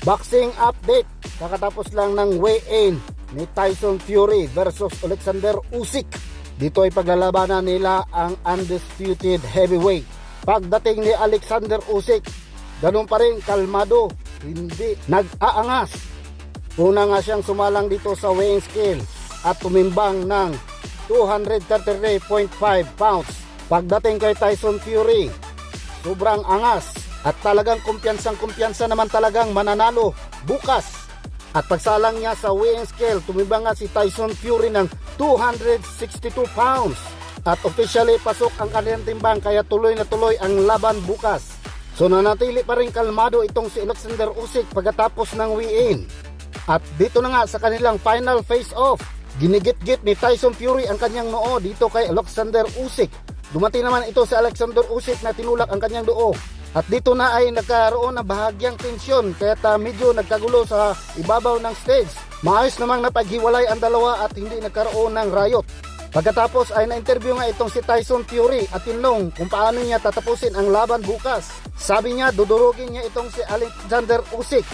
Boxing update. Kakatapos lang ng weigh-in ni Tyson Fury versus Alexander Usyk. Dito ay paglalabanan nila ang undisputed heavyweight. Pagdating ni Alexander Usyk, ganun pa rin kalmado, hindi nag-aangas. Una nga siyang sumalang dito sa weighing scale at tumimbang ng 233.5 pounds. Pagdating kay Tyson Fury, sobrang angas at talagang kumpiyansang-kumpiyansa naman talagang mananalo bukas. At pagsalang niya sa weighing scale, tumimbang nga si Tyson Fury ng 262 pounds. At officially pasok ang kanilang timbang, kaya tuloy na tuloy ang laban bukas. So nanatili pa rin kalmado itong si Alexander Usyk pagkatapos ng weigh-in. At dito na nga sa kanilang final face-off, ginigit-git ni Tyson Fury ang kanyang noo dito kay Alexander Usyk. Dumating naman ito si Alexander Usyk na tinulak ang kanyang noo. At dito na ay nagkaroon ng bahagyang tensyon, kaya medyo nagkagulo sa ibabaw ng stage. Maayos namang napaghiwalay ang dalawa at hindi nagkaroon ng riot. Pagkatapos ay na-interview nga itong si Tyson Fury at tinanong kung paano niya tatapusin ang laban bukas. Sabi niya dudurugin niya itong si Alexander Usyk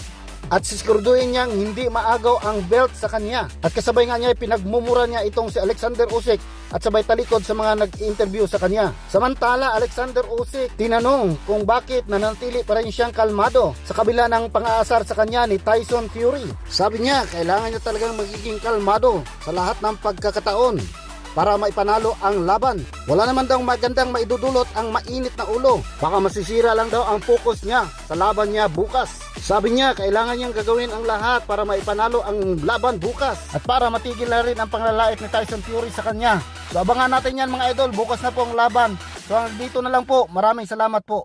at sisiguraduhin niyang hindi maagaw ang belt sa kanya. At kasabay nga niya pinagmumura niya itong si Alexander Usyk at sabay talikod sa mga nag-interview sa kanya. Samantala, Alexander Usyk tinanong kung bakit nanatili pa rin siyang kalmado sa kabila ng pang-aasar sa kanya ni Tyson Fury. Sabi niya kailangan niya talagang magiging kalmado sa lahat ng pagkakataon para maipanalo ang laban. Wala naman daw magandang maidudulot ang mainit na ulo. Baka masisira lang daw ang focus niya sa laban niya bukas. Sabi niya kailangan niyang gagawin ang lahat para maipanalo ang laban bukas at para matigil na rin ang panglalait ni Tyson Fury sa kanya. So abangan natin yan mga idol, bukas na po ang laban. So dito na lang po, maraming salamat po.